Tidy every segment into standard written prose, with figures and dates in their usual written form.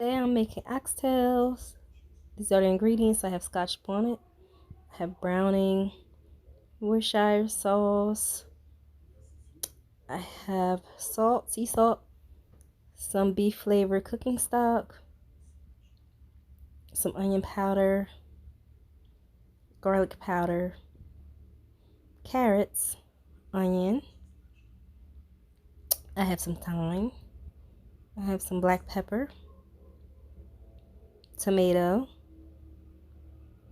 Today I'm making oxtails. These are the ingredients. I have scotch bonnet, I have browning, Worcestershire sauce, I have salt, sea salt, some beef flavor cooking stock, some onion powder, garlic powder, carrots, onion. I have some thyme. I have some black pepper, tomato,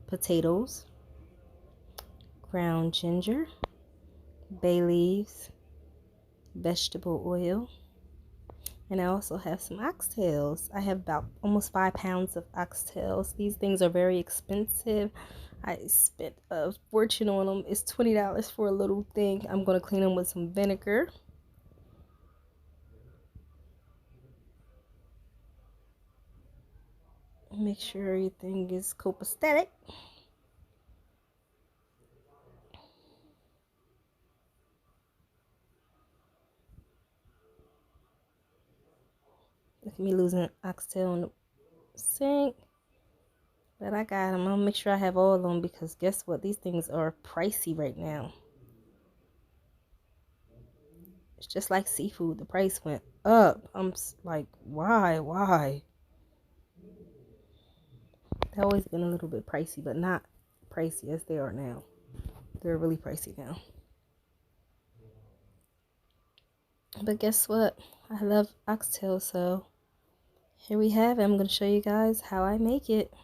potatoes, ground ginger, bay leaves, vegetable oil, and I also have some oxtails. I have about almost 5 pounds of oxtails. These things are very expensive. I spent a fortune on them. It's $20 for a little thing. I'm going to clean them with some vinegar. Make sure everything is copacetic. Look at me losing an oxtail in the sink. But I got them. I'll make sure I have all of them because guess what? These things are pricey right now. It's just like seafood. The price went up. I'm like, why? They've always been a little bit pricey, but not pricey as they are now. They're really pricey now. But guess what? I love oxtail, so here we have it. I'm going to show you guys how I make it.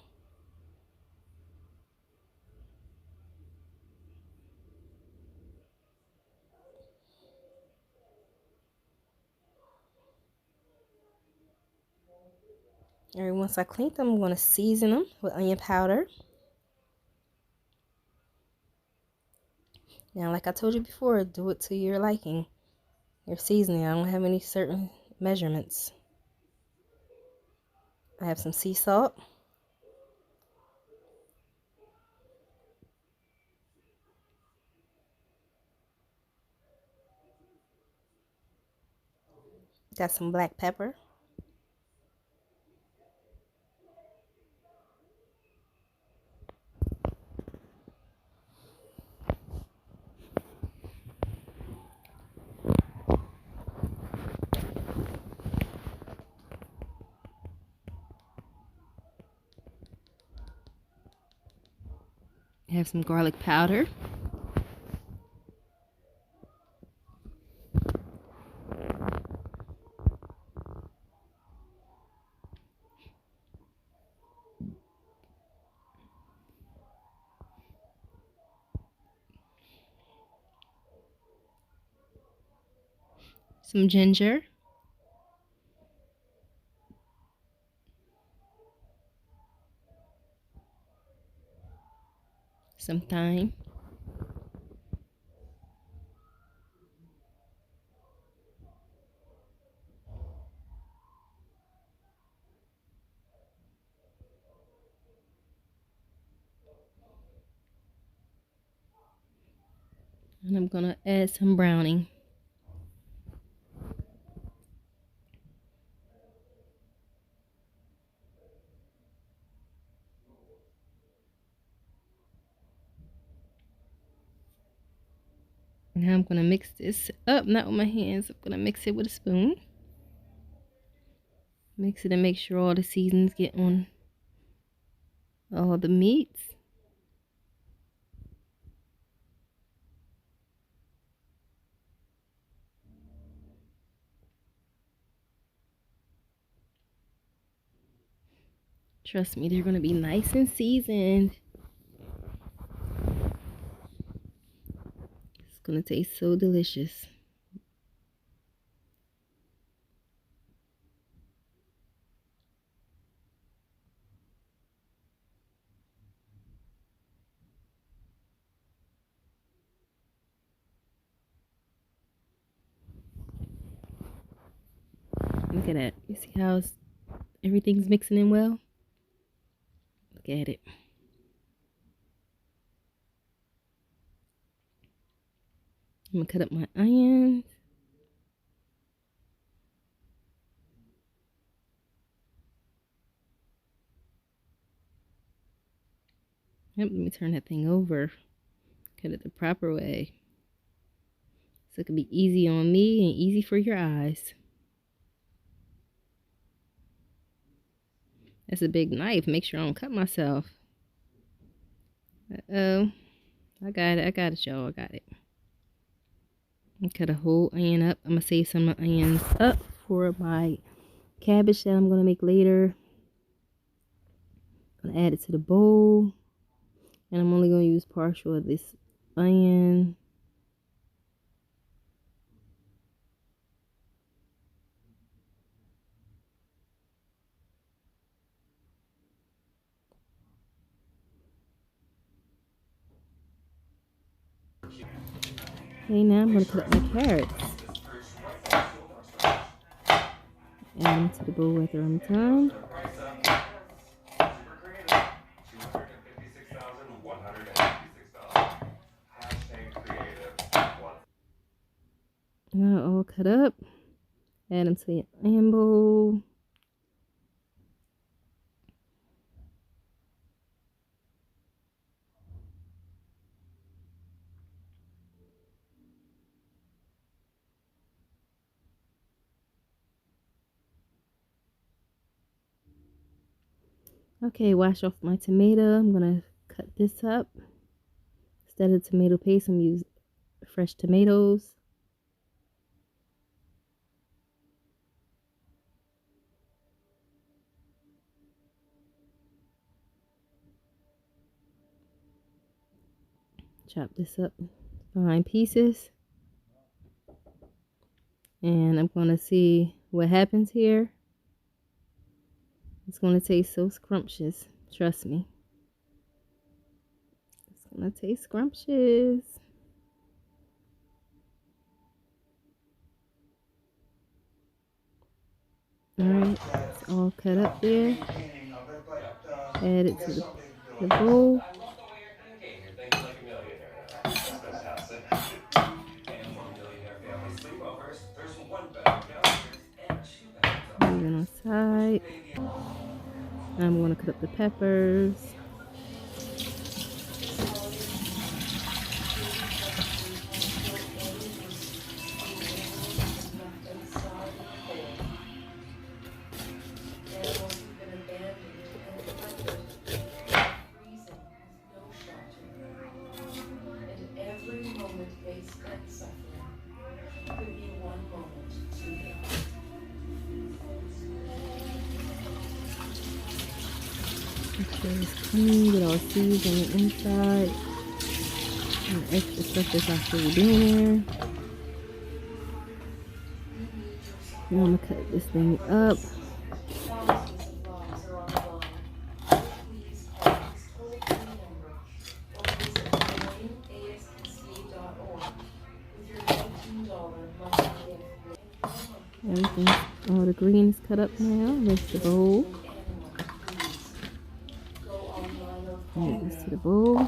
Alright, once I clean them, I'm going to season them with onion powder. Now, like I told you before, do it to your liking. Your seasoning. I don't have any certain measurements. I have some sea salt. Got some black pepper. I have some garlic powder. Some ginger. Some thyme. And I'm going to add some browning. Now I'm going to mix this up, not with my hands. I'm going to mix it with a spoon. Mix it and make sure all the seasonings get on all the meats. Trust me, they're going to be nice and seasoned. It's going to taste so delicious. Look at that. You see how everything's mixing in well? Look at it. I'm going to cut up my onions. Yep, let me turn that thing over. Cut it the proper way. So it can be easy on me and easy for your eyes. That's a big knife. Make sure I don't cut myself. Uh-oh. I got it, y'all. I got it. I cut a whole onion up. I'm going to save some onions up for my cabbage that I'm going to make later. I'm going to add it to the bowl. And I'm only going to use partial of this onion. Okay, now I'm going to cut up my carrots. Add them to the bowl after I'm done. Now all cut up. Add them to the onion bowl. Okay, wash off my tomato. I'm going to cut this up. Instead of tomato paste, I'm using fresh tomatoes. Chop this up fine pieces. And I'm going to see what happens here. It's going to taste so scrumptious. Trust me. It's going to taste scrumptious. Alright, it's all cut up there. Add it to the bowl. Leave it on the side. I'm going to cut up the peppers. Make sure it's clean, get all seeds on the inside. And the extra stuff that's actually in there. Now I'm going to cut this thing up. Everything, all the greens cut up now. Rinse the bowl. Add this to the bowl.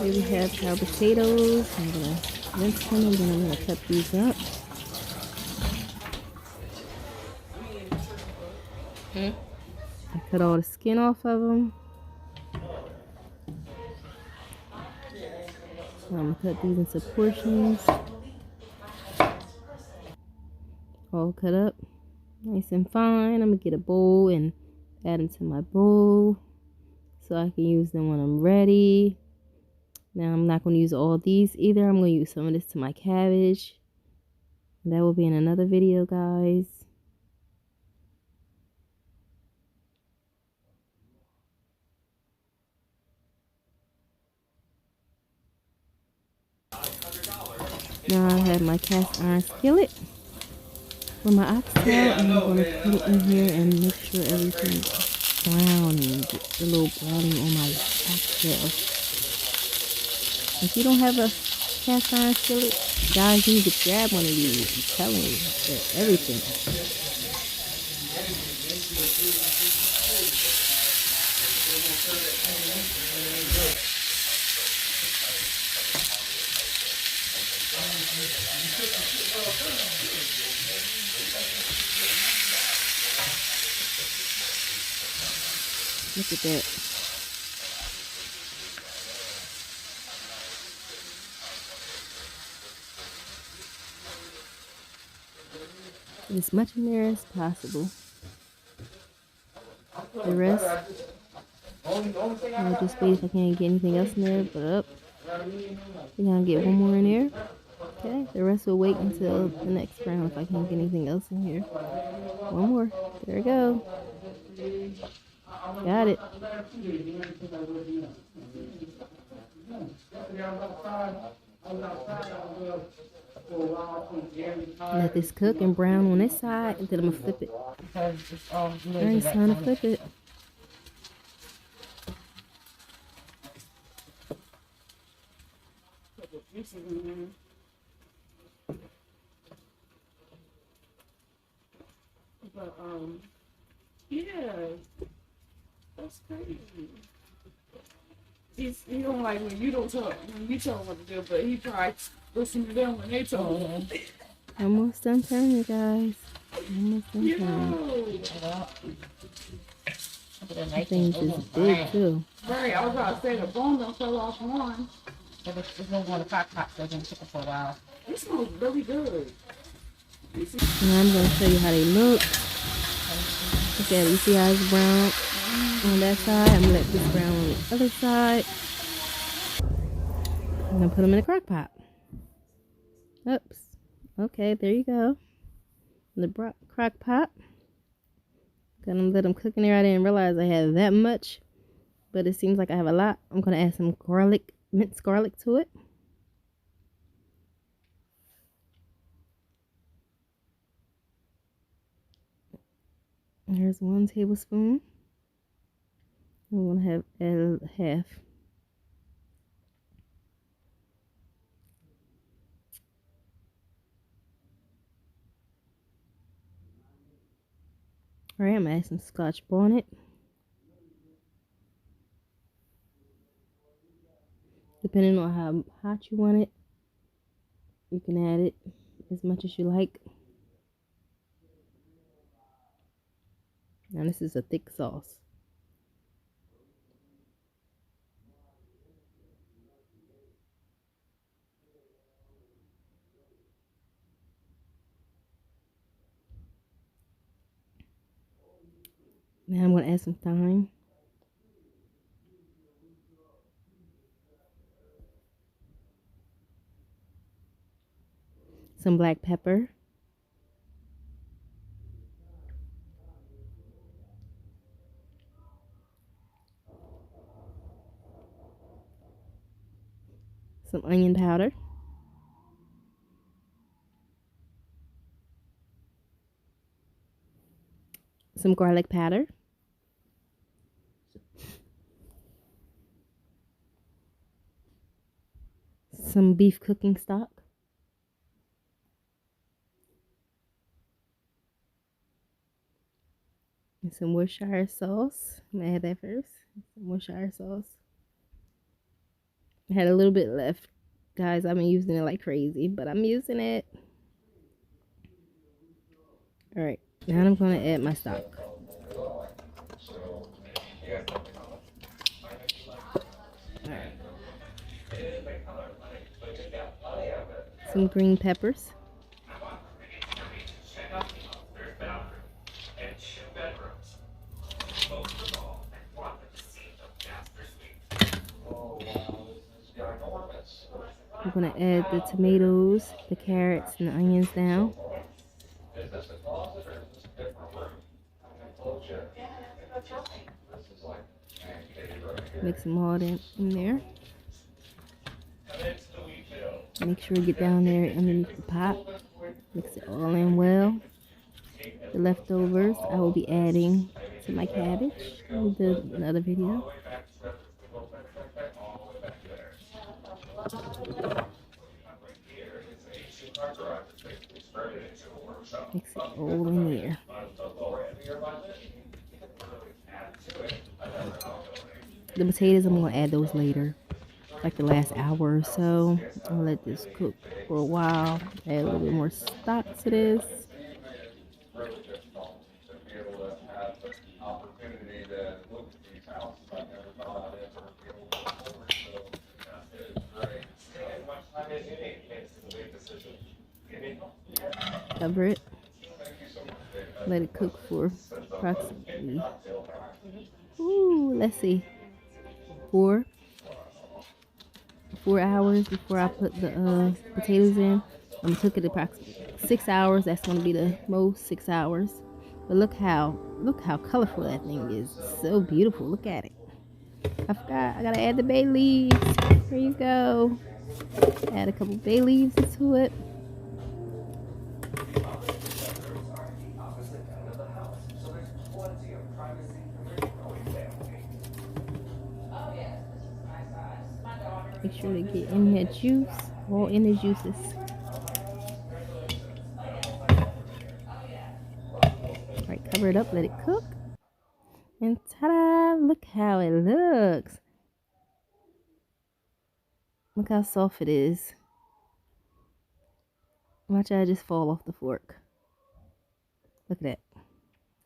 Here we have our potatoes. I'm going to rinse them and then I'm going to cut these up. I cut all the skin off of them. So I'm going to cut these into portions. All cut up. Nice and fine. I'm going to get a bowl and add them to my bowl so I can use them when I'm ready. Now I'm not going to use all these either. I'm going to use some of this to my cabbage. And that will be in another video, guys. Now I have my cast iron skillet for my oxtail, and I'm going to put it in here and make sure everything's brown and get a little browning on my oxtail. If you don't have a cast iron skillet, guys, you need to grab one of these. I'm telling you, they're everything. Look at that. As much in there as possible. The rest, I'll just wait if I can't get anything else in there. But up, we're gonna get one more in there. Okay, the rest will wait until the next round if I can't get anything else in here. One more. There we go. Got it. Let this cook and brown on this side, and then I'm gonna flip it. Alright, it's time to flip it. But yeah, that's crazy. He don't like when you don't talk, when you tell him what to do, but he tries listen to them when they tell him. Almost done turning, guys. Almost done turning. The thing's just big too. Right, I was about to say the bone don't fell off one. But it's no more the Crock-Pot, so it's gonna cook it for a while. It smells really good. Now I'm gonna show you how they look. Look at it. You see how it's brown on that side? I'm gonna let this brown on the other side. I'm gonna put them in a crock pot. Oops. Okay, there you go. The crock pot. Gonna let them cook in there. I didn't realize I had that much, but it seems like I have a lot. I'm gonna add some garlic, minced garlic to it. There's 1 tablespoon. I'm gonna have half. Alright, I'm gonna add some Scotch bonnet. Depending on how hot you want it, you can add it as much as you like. Now this is a thick sauce. Now I'm going to add some thyme. Some black pepper. Some onion powder. Some garlic powder. Some beef cooking stock. And some Worcestershire sauce. I'm gonna add that first. Some Worcestershire sauce. I had a little bit left, guys. I've been using it like crazy, but I'm using it. All right, now I'm gonna add my stock. All right. Some green peppers. I'm going to add the tomatoes, the carrots, and the onions now. Mix them all in there. Make sure you get down there underneath the pot. Mix it all in well. The leftovers I will be adding to my cabbage. I'll do another video. Mix it all in there. The potatoes, I'm going to add those later. If like the last hour or so. I'll let this cook for a while. Add a little bit more stock to this. Cover it. Let it cook for approximately, let's see, 4 hours before I put the potatoes in. I'm gonna cook it approximately 6 hours. That's gonna be the most, 6 hours. But look how colorful that thing is. It's so beautiful. Look at it. I forgot. I gotta add the bay leaves. Here you go. Add a couple bay leaves to it. Make sure to get in that juice, all in the juices. Alright, cover it up, let it cook. And ta-da! Look how it looks. Look how soft it is. Watch it just fall off the fork. Look at that.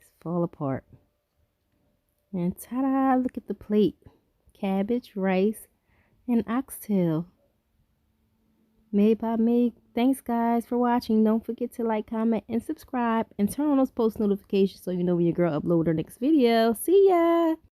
Just fall apart. And ta-da! Look at the plate. Cabbage, rice, and oxtail. Made by me. Thanks guys for watching. Don't forget to like, comment, and subscribe. And turn on those post notifications so you know when your girl upload her next video. See ya!